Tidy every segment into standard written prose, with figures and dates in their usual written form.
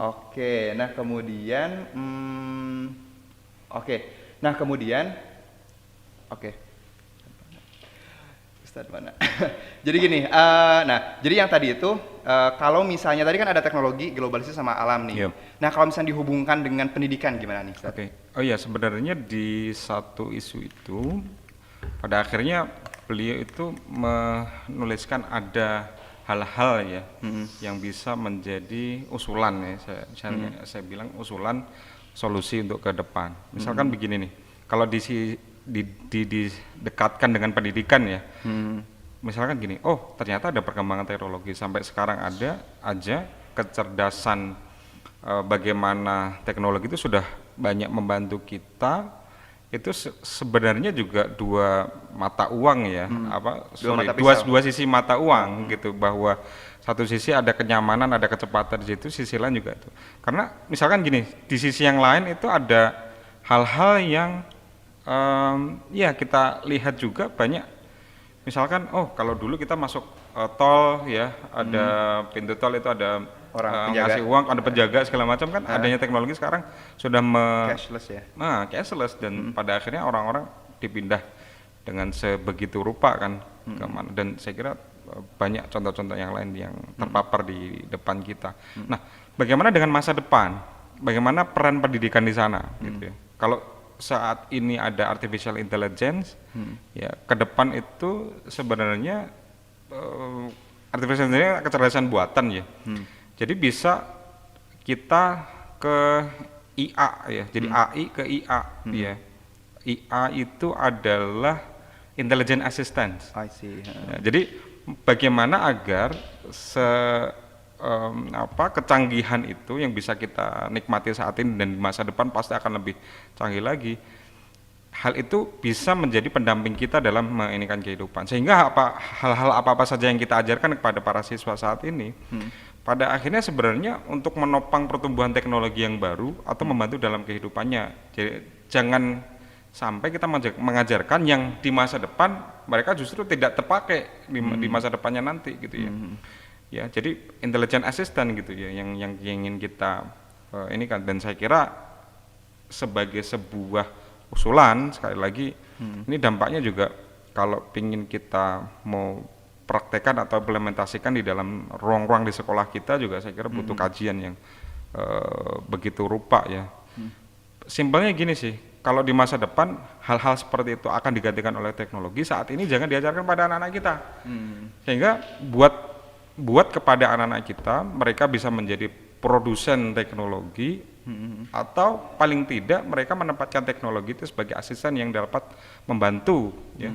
Oke, nah kemudian, oke, nah kemudian, oke, Ustadz mana? Jadi gini, nah jadi yang tadi itu, kalau misalnya tadi kan ada teknologi, globalisasi sama alam nih. Iya. Nah kalau misalnya dihubungkan dengan pendidikan gimana nih, Ustadz? Oke. Oh iya, sebenarnya di satu isu itu pada akhirnya beliau itu menuliskan ada hal-hal ya yang bisa menjadi usulan ya. Saya bilang usulan solusi untuk ke depan. Misalkan begini nih, kalau didekatkan dengan pendidikan ya. Misalkan gini, oh ternyata ada perkembangan teknologi sampai sekarang ada aja kecerdasan, bagaimana teknologi itu sudah banyak membantu kita. Itu sebenarnya juga dua mata uang ya, Dua mata dua pisau. dua sisi mata uang gitu, bahwa satu sisi ada kenyamanan, ada kecepatan di situ, sisi lain juga itu. Karena misalkan gini, di sisi yang lain itu ada hal-hal yang ya kita lihat juga banyak. Misalkan, oh kalau dulu kita masuk tol ya, ada pintu tol itu ada Orang penjaga, ngasih uang, ada penjaga segala macam kan, adanya teknologi sekarang sudah cashless ya. cashless, dan pada akhirnya orang-orang dipindah dengan sebegitu rupa kan kemana. Dan saya kira banyak contoh-contoh yang lain yang terpapar di depan kita. Nah, bagaimana dengan masa depan? Bagaimana peran pendidikan di sana gitu ya? Kalau saat ini ada artificial intelligence, ya ke depan itu sebenarnya artificial intelligence kecerdasan buatan ya. Jadi bisa kita ke IA ya. Jadi AI ke IA ya. IA itu adalah intelligent assistant. I see. Ya, jadi bagaimana agar kecanggihan itu yang bisa kita nikmati saat ini dan di masa depan pasti akan lebih canggih lagi. Hal itu bisa menjadi pendamping kita dalam menginikan kehidupan. Sehingga hal-hal apa-apa saja yang kita ajarkan kepada para siswa saat ini, pada akhirnya sebenarnya untuk menopang pertumbuhan teknologi yang baru atau membantu dalam kehidupannya. Jadi jangan sampai kita mengajarkan yang di masa depan mereka justru tidak terpakai di masa depannya nanti gitu ya. Ya, jadi intelligent assistant gitu ya yang ingin kita ini kan. Dan saya kira sebagai sebuah usulan sekali lagi, ini dampaknya juga kalau ingin kita mau praktekkan atau implementasikan di dalam ruang-ruang di sekolah kita juga saya kira butuh kajian yang begitu rupa ya. Simpelnya gini sih, kalau di masa depan hal-hal seperti itu akan digantikan oleh teknologi, saat ini jangan diajarkan pada anak-anak kita. Sehingga buat kepada anak-anak kita, mereka bisa menjadi produsen teknologi, atau paling tidak mereka menempatkan teknologi itu sebagai asisten yang dapat membantu ya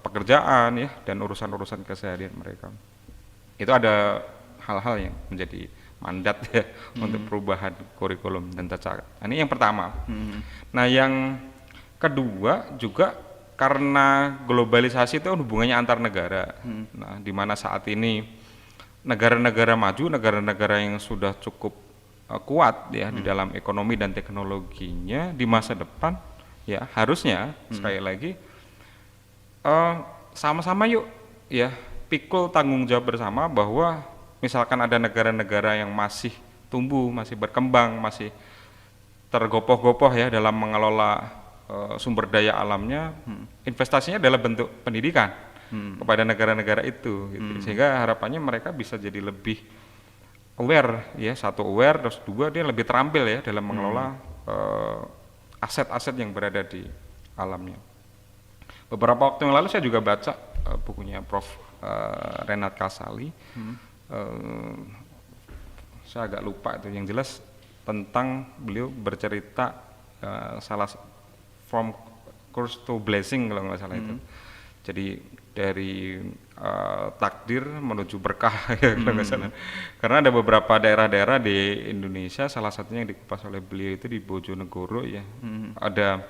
pekerjaan ya dan urusan-urusan keseharian mereka. Itu ada hal-hal yang menjadi mandat ya untuk perubahan kurikulum dan tata. Ini yang pertama. Nah, yang kedua juga karena globalisasi itu hubungannya antar negara. Nah, di mana saat ini negara-negara maju, negara-negara yang sudah cukup kuat ya di dalam ekonomi dan teknologinya, di masa depan ya harusnya sekali lagi sama-sama yuk ya pikul tanggung jawab bersama, bahwa misalkan ada negara-negara yang masih tumbuh, masih berkembang, masih tergopoh-gopoh ya dalam mengelola sumber daya alamnya, investasinya adalah bentuk pendidikan kepada negara-negara itu gitu. Sehingga harapannya mereka bisa jadi lebih aware ya, satu aware, terus dua dia lebih terampil ya dalam mengelola aset-aset yang berada di alamnya. Beberapa waktu yang lalu saya juga baca bukunya Prof. Renat Kasali. Saya agak lupa itu, yang jelas tentang beliau bercerita from curse to blessing kalau nggak salah itu. Jadi dari takdir menuju berkah ya kalau nggak salah. Karena ada beberapa daerah-daerah di Indonesia, salah satunya yang dikupas oleh beliau itu di Bojonegoro ya. Ada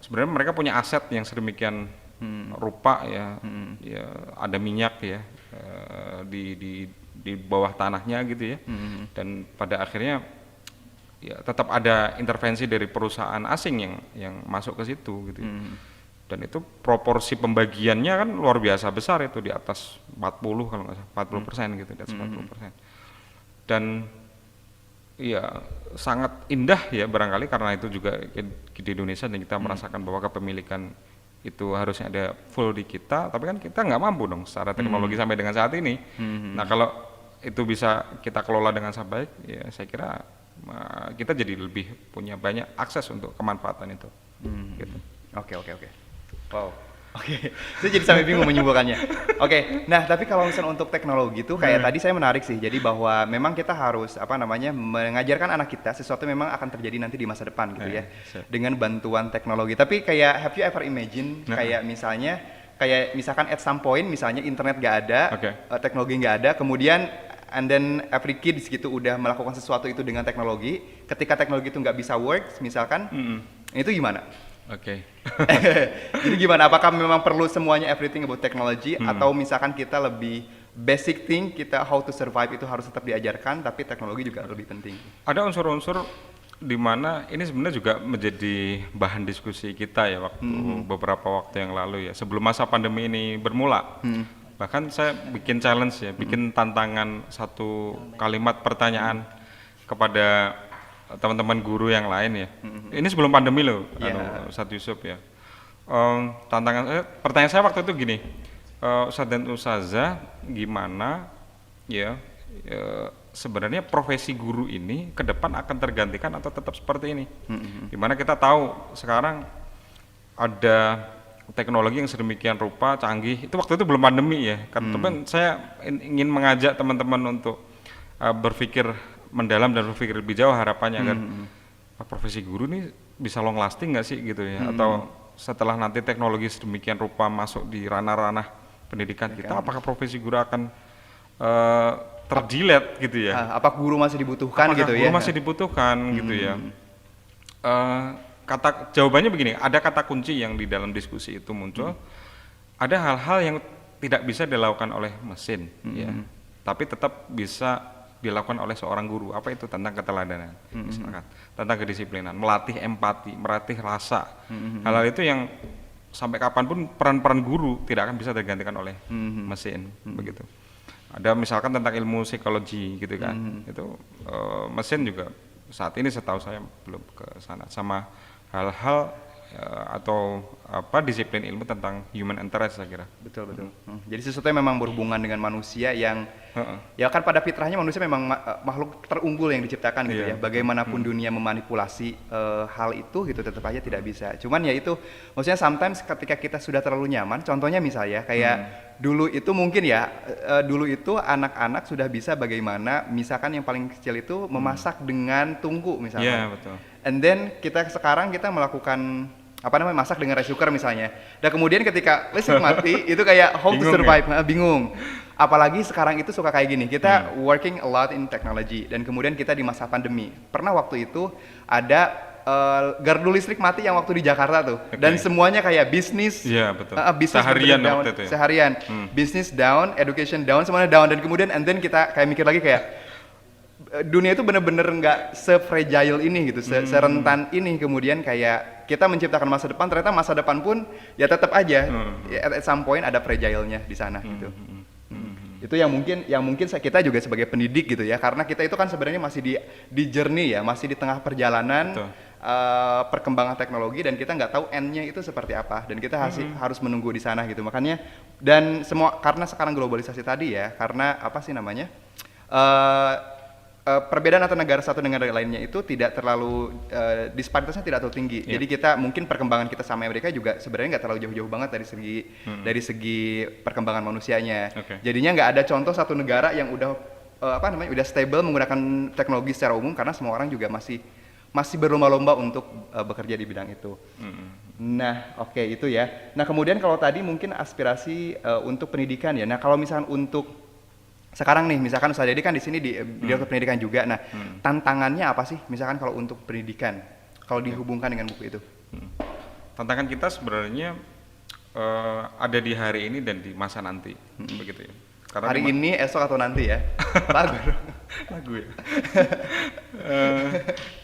sebenarnya mereka punya aset yang sedemikian rupa ya, ya ada minyak ya di bawah tanahnya gitu ya. Dan pada akhirnya ya tetap ada intervensi dari perusahaan asing yang masuk ke situ gitu ya. Dan itu proporsi pembagiannya kan luar biasa besar, itu di atas 40 kalau nggak salah, 40% gitu, di atas 40%. dan ya sangat indah ya barangkali karena itu juga di Indonesia dan kita merasakan bahwa kepemilikan itu harusnya ada full di kita, tapi kan kita nggak mampu dong secara teknologi sampai dengan saat ini. Nah kalau itu bisa kita kelola dengan baik, ya saya kira kita jadi lebih punya banyak akses untuk kemanfaatan itu. Gitu. Oke. Wow. Oke, saya jadi sampai bingung menyimpulkannya. Oke, nah tapi kalau misalnya untuk teknologi itu kayak tadi saya menarik sih. Jadi bahwa memang kita harus mengajarkan anak kita sesuatu yang memang akan terjadi nanti di masa depan gitu ya, dengan bantuan teknologi. Tapi kayak have you ever imagine kayak misalkan at some point misalnya internet gak ada, teknologi gak ada, kemudian and then every kids gitu udah melakukan sesuatu itu dengan teknologi. Ketika teknologi itu nggak bisa work, misalkan, itu gimana? Jadi gimana? Apakah memang perlu semuanya everything about technology atau misalkan kita lebih basic thing kita how to survive itu harus tetap diajarkan tapi teknologi juga lebih penting? Ada unsur-unsur di mana ini sebenarnya juga menjadi bahan diskusi kita ya waktu beberapa waktu yang lalu ya sebelum masa pandemi ini bermula. Bahkan saya bikin challenge ya, bikin tantangan satu kalimat pertanyaan kepada teman-teman guru yang lain ya. Ini sebelum pandemi loh, Ustadz Yusuf ya. Pertanyaan saya waktu itu gini, Ustadz dan Ustazah gimana ya sebenarnya profesi guru ini ke depan akan tergantikan atau tetap seperti ini? Dimana kita tahu sekarang ada teknologi yang sedemikian rupa canggih. Itu waktu itu belum pandemi ya. Karena saya ingin mengajak teman-teman untuk berpikir mendalam dan berpikir lebih jauh harapannya agar profesi guru ini bisa long lasting nggak sih gitu ya, atau setelah nanti teknologi sedemikian rupa masuk di ranah-ranah pendidikan kita, apakah profesi guru akan terjilat gitu ya? Apa guru masih dibutuhkan gitu ya? Guru masih dibutuhkan gitu ya. Jawabannya begini, ada kata kunci yang di dalam diskusi itu muncul, ada hal-hal yang tidak bisa dilakukan oleh mesin, ya, tapi tetap bisa dilakukan oleh seorang guru. Apa itu? Tentang keteladanan, misalkan, tentang kedisiplinan, melatih empati, melatih rasa. Hal-hal itu yang sampai kapanpun peran-peran guru tidak akan bisa tergantikan oleh mesin, begitu. Ada misalkan tentang ilmu psikologi gitu kan, itu mesin juga saat ini setahu saya belum ke sana. Sama hal-hal atau disiplin ilmu tentang human interest saya kira. Betul. Jadi sesuatu yang memang berhubungan dengan manusia yang ya kan pada fitrahnya manusia memang makhluk terunggul yang diciptakan gitu ya. Bagaimanapun dunia memanipulasi hal itu gitu tetap aja tidak bisa. Cuman ya itu maksudnya sometimes ketika kita sudah terlalu nyaman, contohnya misalnya kayak dulu itu mungkin ya dulu itu anak-anak sudah bisa bagaimana misalkan yang paling kecil itu memasak dengan tungku misalnya. Iya, betul. And then sekarang kita melakukan masak dengan rice cooker misalnya. Dan kemudian ketika listrik mati itu kayak how to survive, bingung. Apalagi sekarang itu suka kayak gini, kita working a lot in technology dan kemudian kita di masa pandemi. Pernah waktu itu ada gardu listrik mati yang waktu di Jakarta tuh. Dan semuanya kayak bisnis, bisnis seharian down, waktu itu ya? Seharian. Bisnis down, education down, semuanya down dan kemudian and then kita kayak mikir lagi kayak dunia itu bener-bener nggak se-fragile ini gitu, serentan ini. Kemudian kayak kita menciptakan masa depan, ternyata masa depan pun ya tetap aja at some point ada fragile-nya di sana gitu. Itu yang mungkin kita juga sebagai pendidik gitu ya, karena kita itu kan sebenarnya masih di journey ya, masih di tengah perjalanan perkembangan teknologi dan kita nggak tahu end-nya itu seperti apa dan kita harus menunggu di sana gitu. Makanya dan semua karena sekarang globalisasi tadi ya, karena perbedaan antara negara satu dengan negara lainnya itu tidak terlalu disparitasnya tidak terlalu tinggi. Jadi kita mungkin perkembangan kita sama Amerika juga sebenarnya nggak terlalu jauh-jauh banget dari segi perkembangan manusianya. Jadinya nggak ada contoh satu negara yang udah udah stable menggunakan teknologi secara umum karena semua orang juga masih berlomba-lomba untuk bekerja di bidang itu. Nah, itu ya. Nah, kemudian kalau tadi mungkin aspirasi untuk pendidikan ya. Nah, kalau misalkan untuk sekarang nih, misalkan Ustaz Dedi kan di sini di Direktur Pendidikan juga. Nah, tantangannya apa sih? Misalkan kalau untuk pendidikan, kalau dihubungkan dengan buku itu? Tantangan kita sebenarnya ada di hari ini dan di masa nanti, begitu ya. Karena hari ini, esok atau nanti ya? Lagu ya.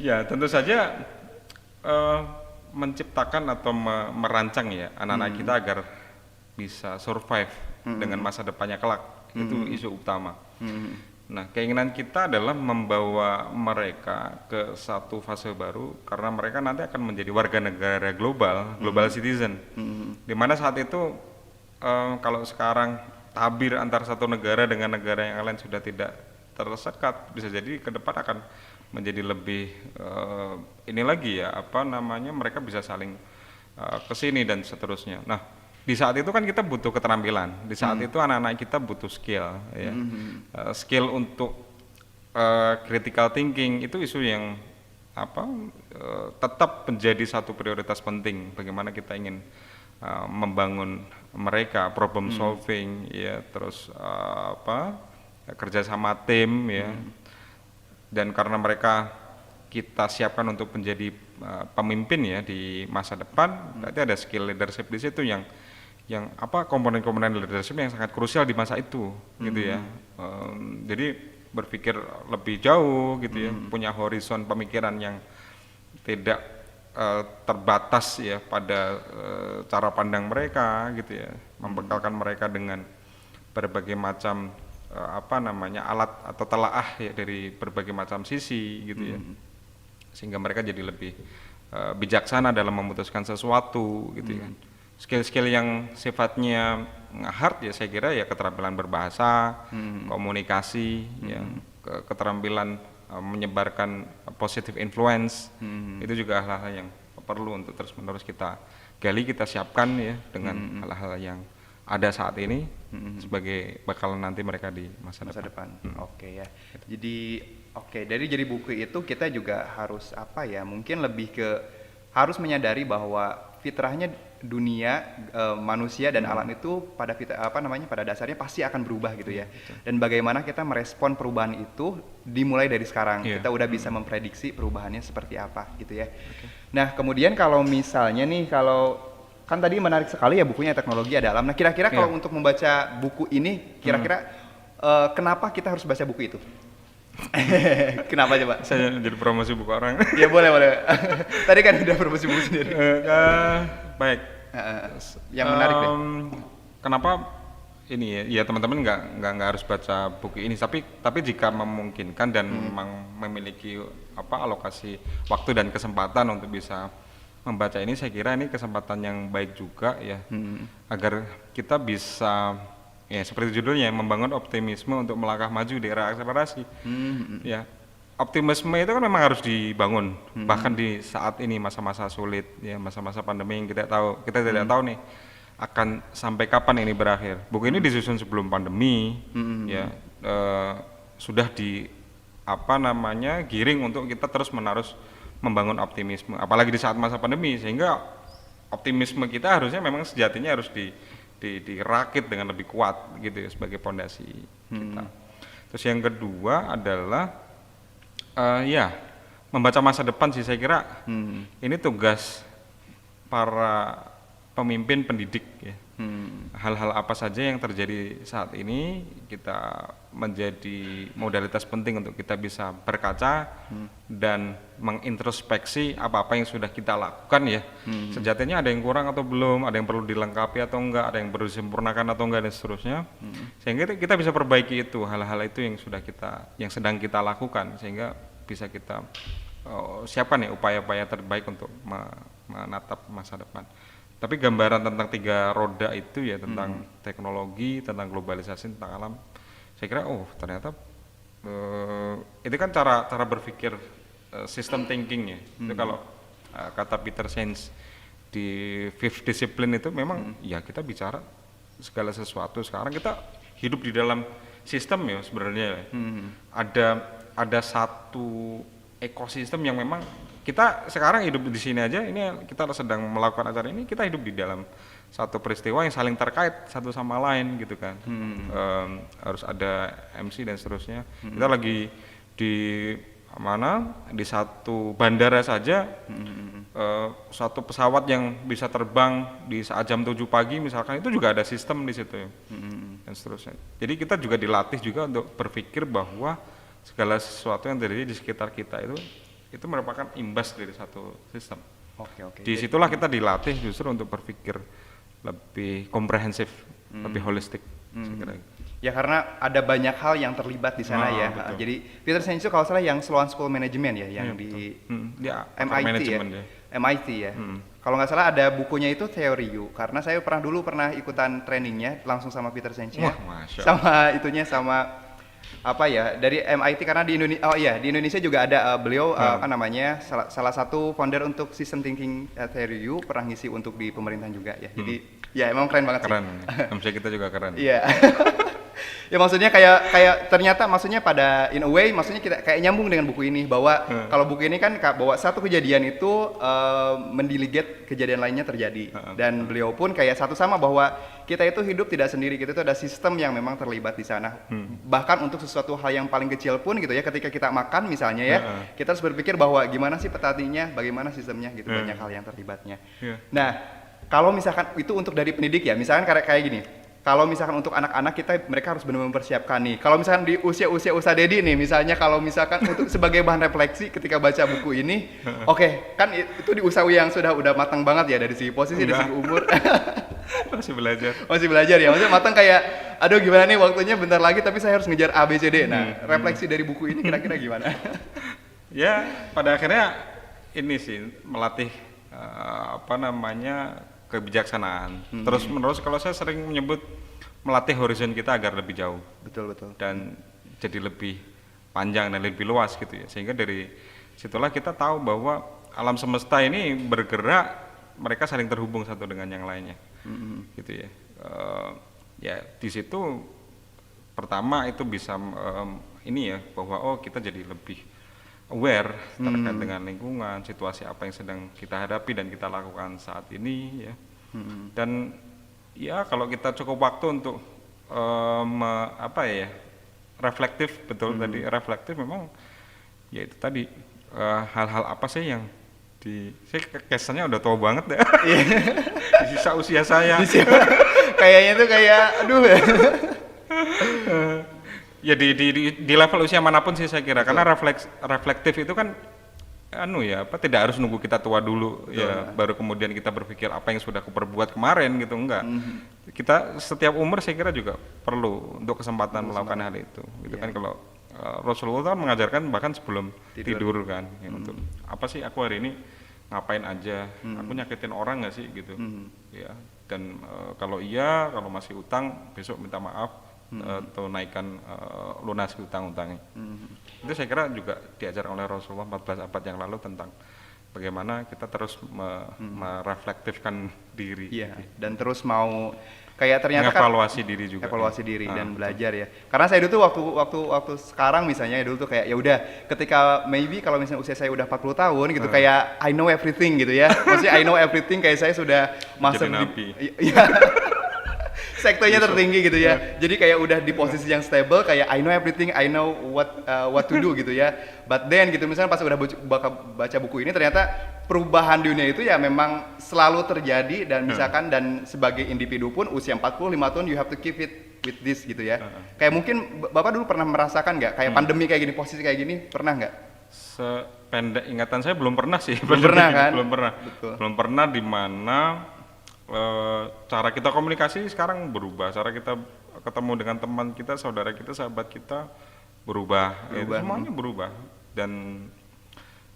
Ya, tentu saja menciptakan atau merancang ya anak-anak kita agar bisa survive dengan masa depannya kelak. Itu isu utama. Nah, keinginan kita adalah membawa mereka ke satu fase baru karena mereka nanti akan menjadi warga negara global, global citizen. Di mana saat itu kalau sekarang tabir antar satu negara dengan negara yang lain sudah tidak tersekat, bisa jadi ke depan akan menjadi lebih ini lagi ya, apa namanya, mereka bisa saling kesini dan seterusnya. Nah, di saat itu kan kita butuh keterampilan, di saat itu anak-anak kita butuh skill ya. Skill untuk critical thinking itu isu yang apa tetap menjadi satu prioritas penting bagaimana kita ingin membangun mereka, problem solving ya, terus kerja sama tim ya. Dan karena mereka kita siapkan untuk menjadi pemimpin ya di masa depan, berarti ada skill leadership di situ yang apa, komponen-komponen leadership yang sangat krusial di masa itu gitu ya. Jadi berpikir lebih jauh gitu ya, punya horizon pemikiran yang tidak terbatas ya pada cara pandang mereka gitu ya, membekalkan mereka dengan berbagai macam apa namanya, alat atau telaah ya dari berbagai macam sisi gitu ya, sehingga mereka jadi lebih bijaksana dalam memutuskan sesuatu gitu ya. Skill-skill yang sifatnya hard ya, saya kira ya keterampilan berbahasa, komunikasi, ya, keterampilan menyebarkan positive influence, itu juga hal-hal yang perlu untuk terus-menerus kita gali, kita siapkan ya dengan hal-hal yang ada saat ini sebagai bakalan nanti mereka di masa depan. Oke ya. Jadi dari buku itu kita juga harus apa ya? Mungkin lebih ke harus menyadari bahwa fitrahnya dunia, manusia dan alam itu pada pada dasarnya pasti akan berubah gitu ya. Dan bagaimana kita merespon perubahan itu dimulai dari sekarang. Kita udah bisa memprediksi perubahannya seperti apa gitu ya. Nah, kemudian kalau misalnya nih, kalau kan tadi menarik sekali ya bukunya Teknologi Ada Alam. Nah, kira-kira kalau untuk membaca buku ini, kira-kira kenapa kita harus baca buku itu? Kenapa coba? Saya jadi promosi buku orang. Ya boleh. Tadi kan udah promosi buku sendiri. Baik. Yang menarik deh. Kenapa ini ya teman-teman nggak harus baca buku ini, tapi jika memungkinkan dan memang memiliki apa alokasi waktu dan kesempatan untuk bisa membaca ini, saya kira ini kesempatan yang baik juga ya, agar kita bisa ya seperti judulnya, membangun optimisme untuk melangkah maju di era akselerasi. Ya, optimisme itu kan memang harus dibangun bahkan di saat ini masa-masa sulit ya, masa-masa pandemi yang kita tidak tahu nih akan sampai kapan ini berakhir. Buku ini disusun sebelum pandemi ya, sudah di apa namanya giring untuk kita terus menerus membangun optimisme, apalagi di saat masa pandemi, sehingga optimisme kita harusnya memang sejatinya harus dirakit dengan lebih kuat gitu ya sebagai pondasi kita. Terus yang kedua adalah ya membaca masa depan sih, saya kira ini tugas para pemimpin pendidik ya. Hal-hal apa saja yang terjadi saat ini kita menjadi modalitas penting untuk kita bisa berkaca dan mengintrospeksi apa-apa yang sudah kita lakukan ya. Sejatinya ada yang kurang atau belum, ada yang perlu dilengkapi atau enggak, ada yang perlu disempurnakan atau enggak dan seterusnya. Sehingga kita bisa perbaiki itu, hal-hal itu yang sedang kita lakukan, sehingga bisa kita siapkan ya upaya-upaya terbaik untuk menatap masa depan. Tapi gambaran tentang 3 roda itu ya, tentang teknologi, tentang globalisasi, tentang alam, saya kira ternyata itu kan cara berpikir system thinking ya. Itu kalau kata Peter Senge di Fifth Discipline itu memang ya kita bicara segala sesuatu sekarang kita hidup di dalam sistem ya sebenarnya. Ada satu ekosistem yang memang kita sekarang hidup di sini aja, ini kita sedang melakukan acara ini, kita hidup di dalam satu peristiwa yang saling terkait satu sama lain gitu kan. Harus ada MC dan seterusnya. Kita lagi di satu bandara saja, satu pesawat yang bisa terbang di saat jam 7 pagi misalkan, itu juga ada sistem di situ ya. Dan seterusnya. Jadi kita juga dilatih juga untuk berpikir bahwa segala sesuatu yang terjadi di sekitar kita itu merupakan imbas dari satu sistem. Oke. Disitulah kita dilatih justru untuk berpikir lebih komprehensif, lebih holistik. Saya kira. Ya karena ada banyak hal yang terlibat di sana ya. Betul. Jadi Peter Senge itu kalau salah yang Sloan School Management ya, yang di Dia MIT ya. manajemen dia. MIT ya. Kalau nggak salah ada bukunya itu Theory U. Karena saya pernah ikutan trainingnya langsung sama Peter Senge. Wah, Masya Allah. Sama itunya sama apa ya dari MIT karena di Indonesia di Indonesia juga ada beliau apa namanya salah satu founder untuk System Thinking Theory U, pernah ngisi untuk di pemerintahan juga ya. Jadi ya emang keren banget Keren. sih. MC kita juga keren. Iya. Ya maksudnya kayak ternyata maksudnya pada in a way maksudnya kita kayak nyambung dengan buku ini bahwa kalau buku ini kan bahwa satu kejadian itu mendelegate kejadian lainnya terjadi dan beliau pun kayak satu sama bahwa kita itu hidup tidak sendiri, kita itu ada sistem yang memang terlibat di sana. Bahkan untuk sesuatu hal yang paling kecil pun gitu ya, ketika kita makan misalnya ya, kita harus berpikir bahwa gimana sih petaninya, bagaimana sistemnya gitu, banyak hal yang terlibatnya. Nah, kalau misalkan itu untuk dari pendidik ya, misalkan kayak gini. Kalau misalkan untuk anak-anak mereka harus benar-benar mempersiapkan nih. Kalau misalkan di usia Ustaz Dedi nih, misalnya kalau misalkan untuk sebagai bahan refleksi ketika baca buku ini, oke, kan itu di usia yang udah matang banget ya dari segi posisi, dari segi umur. Masih belajar. Masih belajar ya, maksudnya matang kayak, aduh gimana nih waktunya bentar lagi tapi saya harus ngejar A, B, C, D. Nah, refleksi dari buku ini kira-kira gimana? Ya, pada akhirnya ini sih melatih kebijaksanaan. Terus menerus kalau saya sering menyebut melatih horizon kita agar lebih jauh. Betul. Dan jadi lebih panjang dan lebih luas gitu ya. Sehingga dari situlah kita tahu bahwa alam semesta ini bergerak, mereka saling terhubung satu dengan yang lainnya. Gitu ya. Ya di situ pertama itu bisa ini ya bahwa kita jadi lebih aware terkait dengan lingkungan, situasi apa yang sedang kita hadapi dan kita lakukan saat ini ya. Dan ya kalau kita cukup waktu untuk reflektif, betul tadi reflektif memang ya itu tadi hal-hal apa sih yang saya kesannya udah tua banget deh. Di sisa usia saya. Kayaknya tuh kayak aduh. Ya di level usia manapun sih saya kira. Betul. Karena reflektif itu kan tidak harus nunggu kita tua dulu. Betul. Ya baru kemudian kita berpikir apa yang sudah aku perbuat kemarin gitu, enggak. Kita setiap umur saya kira juga perlu untuk kesempatan melakukan hal itu. Gitu kan kalau Rasulullah kan mengajarkan bahkan sebelum tidur kan ya, untuk apa sih aku hari ini ngapain aja, aku nyakitin orang nggak sih gitu. Ya dan kalau masih utang besok minta maaf. Atau naikkan lunasi utang-utangnya. Itu saya kira juga diajarkan oleh Rasulullah 14 abad yang lalu tentang bagaimana kita terus mereflektifkan diri. Iya, dan terus mau kayak ternyata evaluasi diri juga. Evaluasi diri dan belajar ya. Karena saya dulu tuh waktu sekarang misalnya dulu tuh kayak ya udah ketika maybe kalau misalnya usia saya udah 40 tahun gitu kayak I know everything gitu ya. Maksudnya I know everything kayak saya sudah masuk di sektornya tertinggi gitu ya. Jadi kayak udah di posisi yang stable kayak I know everything, I know what to do gitu ya. But then gitu misalnya pas udah baca buku ini ternyata perubahan dunia itu ya memang selalu terjadi dan misalkan dan sebagai individu pun usia 45 tahun you have to keep it with this gitu ya. Kayak mungkin Bapak dulu pernah merasakan nggak kayak pandemi kayak gini, posisi kayak gini, pernah nggak? Sependek ingatan saya belum pernah sih. Belum pernah kan? Betul. Belum pernah di mana cara kita komunikasi sekarang berubah, cara kita ketemu dengan teman kita, saudara kita, sahabat kita berubah. Ya, semuanya berubah dan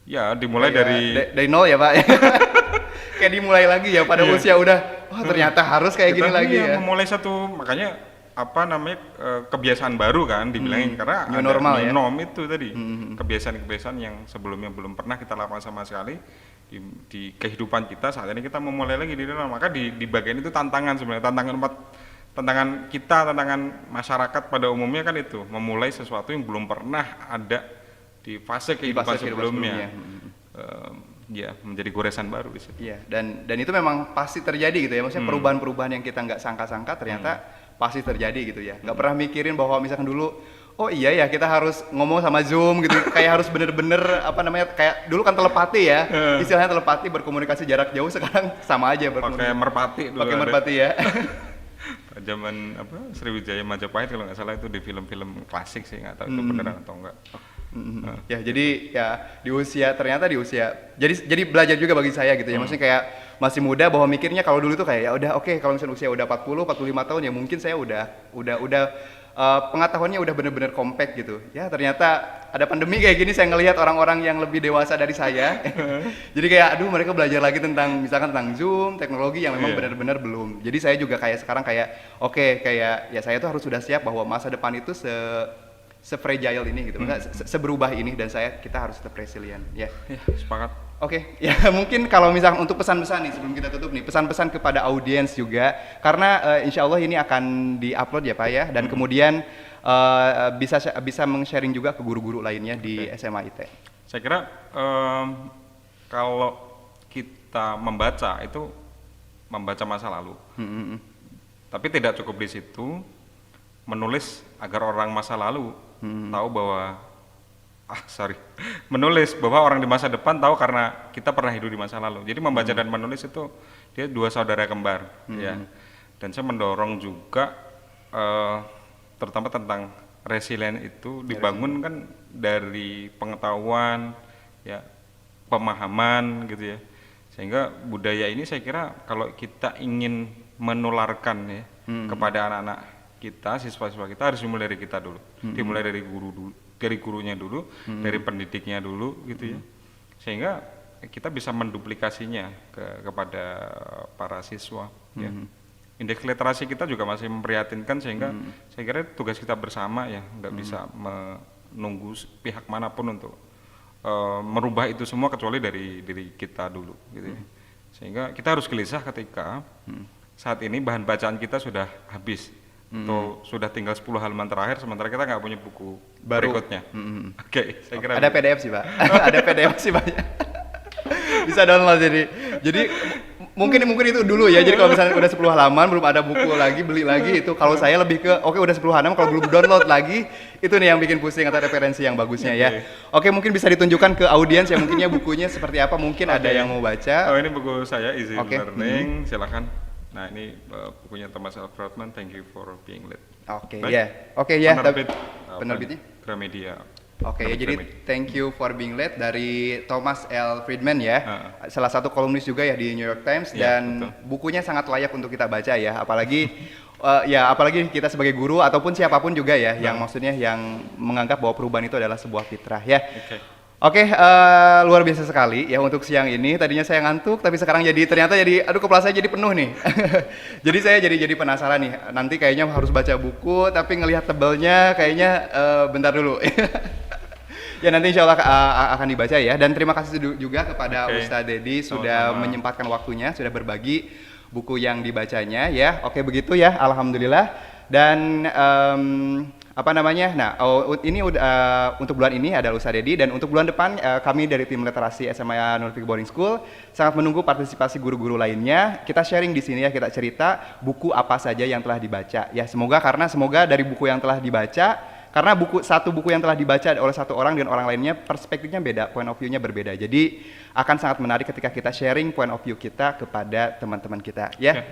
ya dimulai dari nol ya Pak. Kayak dimulai lagi ya pada usia udah ternyata harus kayak gini lagi ya. Memulai satu makanya kebiasaan baru kan dibilangin karena new normal ya. Norm itu tadi kebiasaan-kebiasaan yang sebelumnya belum pernah kita lakukan sama sekali di kehidupan kita saat ini kita memulai lagi di dalam, maka di bagian itu tantangan sebenarnya, tantangan kita, tantangan masyarakat pada umumnya kan itu memulai sesuatu yang belum pernah ada di fase kehidupan sebelumnya. Ya menjadi goresan baru di situ. Iya, dan itu memang pasti terjadi gitu ya, maksudnya perubahan-perubahan yang kita nggak sangka-sangka ternyata pasti terjadi gitu ya. Nggak pernah mikirin bahwa misalkan dulu oh iya ya kita harus ngomong sama Zoom gitu, kayak harus bener-bener kayak dulu kan telepati ya, istilahnya telepati berkomunikasi jarak jauh, sekarang sama aja pakai merpati dulu. Pakai merpati ya. Zaman Sriwijaya Majapahit kalau nggak salah itu di film-film klasik sih, nggak tahu itu beneran atau enggak. Ya jadi ya di usia jadi belajar juga bagi saya gitu ya, maksudnya kayak masih muda bahwa mikirnya kalau dulu tuh kayak ya udah oke, kalau misalnya usia udah 40 45 tahun ya mungkin saya udah pengetahuannya udah bener-bener compact gitu. Ya ternyata ada pandemi kayak gini saya ngelihat orang-orang yang lebih dewasa dari saya. Jadi kayak aduh mereka belajar lagi tentang misalkan tentang Zoom, teknologi yang memang benar-benar belum. Jadi saya juga kayak sekarang kayak oke, kayak ya saya tuh harus sudah siap bahwa masa depan itu se-fragile ini gitu. Seberubah ini dan kita harus tetap resilient ya. Sepakat. Oke, ya mungkin kalau misalnya untuk pesan-pesan nih sebelum kita tutup nih, pesan-pesan kepada audiens juga, karena insya Allah ini akan di-upload ya Pak ya, dan kemudian bisa meng-sharing juga ke guru-guru lainnya di SMA IT. Saya kira kalau kita membaca itu membaca masa lalu, tapi tidak cukup di situ, menulis agar orang masa lalu tahu bahwa menulis bahwa orang di masa depan tahu karena kita pernah hidup di masa lalu. Jadi membaca dan menulis itu dia dua saudara kembar, ya. Dan saya mendorong juga terutama tentang resilient itu dibangun kan dari pengetahuan, ya, pemahaman gitu ya. Sehingga budaya ini saya kira kalau kita ingin menularkan ya kepada anak-anak kita, siswa-siswa kita harus dimulai dari kita dulu, dimulai dari guru dulu. Dari gurunya dulu, dari pendidiknya dulu gitu ya, sehingga kita bisa menduplikasinya kepada para siswa. Ya. Indeks literasi kita juga masih memprihatinkan sehingga saya kira tugas kita bersama ya, nggak bisa menunggu pihak manapun untuk merubah itu semua kecuali dari diri kita dulu gitu ya. Sehingga kita harus gelisah ketika saat ini bahan bacaan kita sudah habis. Atau sudah tinggal 10 halaman terakhir sementara kita nggak punya buku baru berikutnya. Oke, saya kira ada PDF sih Pak. Ada PDF sih Pak. Bisa download jadi mungkin itu dulu ya. Jadi kalau misalnya udah 10 halaman belum ada buku lagi, beli lagi itu. Kalau saya lebih ke oke udah 10 halaman kalau belum download lagi itu nih yang bikin pusing atau referensi yang bagusnya ya. Oke, mungkin bisa ditunjukkan ke audiens yang mungkinnya bukunya seperti apa, mungkin ada yang mau baca. Oh, ini buku saya Easy Learning, silakan. Nah, ini bukunya Thomas L. Friedman, Thank You for Being Late. Oke, ya. Penerbitnya Gramedia. Oke, ya jadi Thank You for Being Late dari Thomas L. Friedman ya. Salah satu kolumnis juga ya di New York Times dan bukunya sangat layak untuk kita baca ya. Apalagi apalagi kita sebagai guru ataupun siapapun juga ya yang maksudnya yang menganggap bahwa perubahan itu adalah sebuah fitrah ya. Oke, luar biasa sekali ya untuk siang ini. Tadinya saya ngantuk, tapi sekarang ternyata aduh kepala saya jadi penuh nih. Jadi saya jadi penasaran nih. Nanti kayaknya harus baca buku, tapi ngelihat tebelnya kayaknya bentar dulu. Ya nanti insya Allah akan dibaca ya. Dan terima kasih juga kepada Ustadz Dedi sudah menyempatkan waktunya, sudah berbagi buku yang dibacanya ya. Oke begitu ya, alhamdulillah. Dan ini untuk bulan ini adalah Ustadz Dedi dan untuk bulan depan kami dari tim literasi SMA Nurfik Boarding School sangat menunggu partisipasi guru-guru lainnya. Kita sharing di sini ya, kita cerita buku apa saja yang telah dibaca. Ya semoga dari buku yang telah dibaca, karena satu buku yang telah dibaca oleh satu orang dan orang lainnya perspektifnya beda, point of view-nya berbeda. Jadi akan sangat menarik ketika kita sharing point of view kita kepada teman-teman kita ya.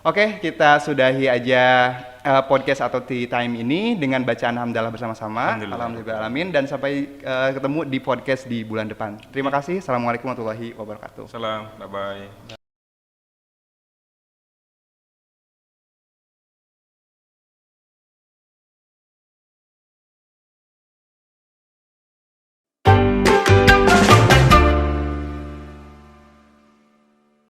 Oke, kita sudahi aja podcast atau tea time ini dengan bacaan hamdalah bersama-sama. Alhamdulillah alamin dan sampai ketemu di podcast di bulan depan. Terima kasih. Assalamualaikum warahmatullahi wabarakatuh. Salam, bye-bye.